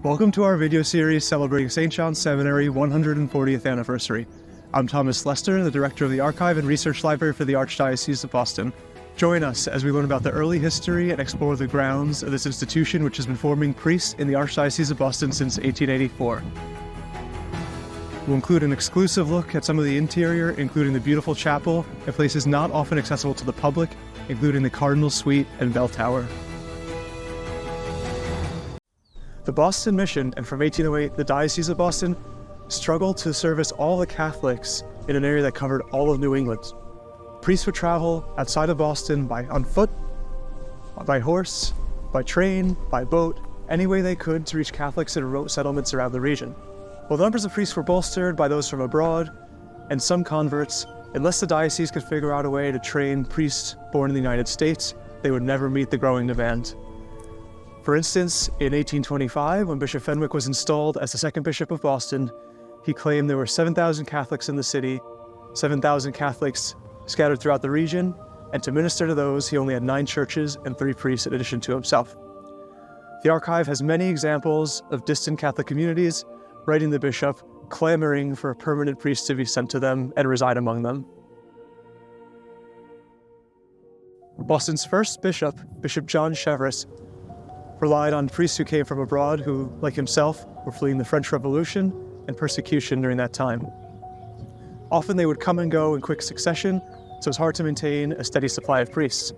Welcome to our video series celebrating St. John's Seminary 140th anniversary. I'm Thomas Lester, the Director of the Archive and Research Library for the Archdiocese of Boston. Join us as we learn about the early history and explore the grounds of this institution which has been forming priests in the Archdiocese of Boston since 1884. We'll include an exclusive look at some of the interior, including the beautiful chapel and places not often accessible to the public, including the Cardinal Suite and Bell Tower. The Boston Mission, and from 1808 the Diocese of Boston, struggled to service all the Catholics in an area that covered all of New England. Priests would travel outside of Boston on foot, by horse, by train, by boat, any way they could to reach Catholics in remote settlements around the region. While the numbers of priests were bolstered by those from abroad and some converts, unless the diocese could figure out a way to train priests born in the United States, they would never meet the growing demand. For instance, in 1825, when Bishop Fenwick was installed as the second bishop of Boston, he claimed there were 7,000 Catholics in the city, 7,000 Catholics scattered throughout the region, and to minister to those, he only had 9 churches and 3 priests in addition to himself. The archive has many examples of distant Catholic communities writing the bishop, clamoring for a permanent priest to be sent to them and reside among them. Boston's first bishop, Bishop John Cheverus, relied on priests who came from abroad who, like himself, were fleeing the French Revolution and persecution during that time. Often they would come and go in quick succession, so it was hard to maintain a steady supply of priests.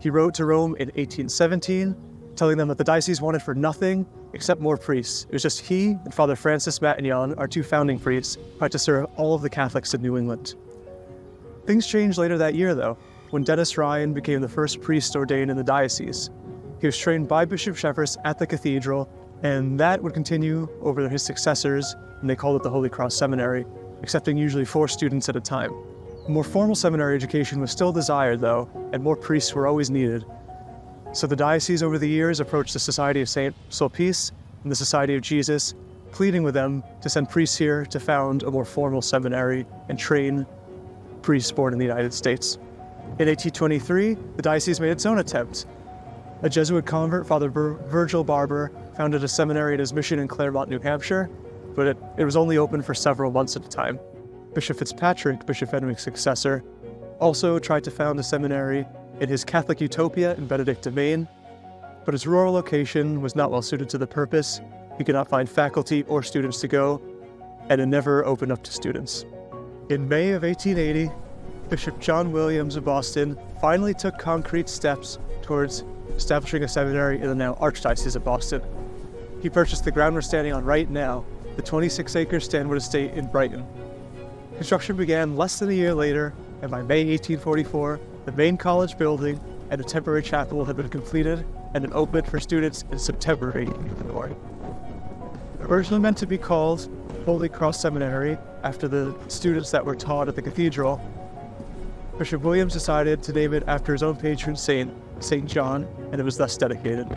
He wrote to Rome in 1817, telling them that the diocese wanted for nothing except more priests. It was just he and Father Francis Matignon, our 2 founding priests, who had to serve all of the Catholics in New England. Things changed later that year, though, when Dennis Ryan became the first priest ordained in the diocese. He was trained by Bishop Cheverus at the cathedral, and that would continue over his successors, and they called it the Holy Cross Seminary, accepting usually 4 students at a time. A more formal seminary education was still desired, though, and more priests were always needed. So the diocese over the years approached the Society of St. Sulpice and the Society of Jesus, pleading with them to send priests here to found a more formal seminary and train priests born in the United States. In 1823, the diocese made its own attempt. A Jesuit convert, Father Virgil Barber, founded a seminary at his mission in Claremont, New Hampshire, but it was only open for several months at a time. Bishop Fitzpatrick, Bishop Fenwick's successor, also tried to found a seminary in his Catholic Utopia in Benedictine, Maine, but its rural location was not well suited to the purpose. He could not find faculty or students to go, and it never opened up to students. In May of 1880, Bishop John Williams of Boston finally took concrete steps towards establishing a seminary in the now Archdiocese of Boston. He purchased the ground we're standing on right now, the 26-acre Stanwood Estate in Brighton. Construction began less than a year later, and by May 1844, the main college building and a temporary chapel had been completed and it opened for students in September 1844. Originally meant to be called Holy Cross Seminary after the students that were taught at the cathedral, Bishop Williams decided to name it after his own patron saint, St. John, and it was thus dedicated.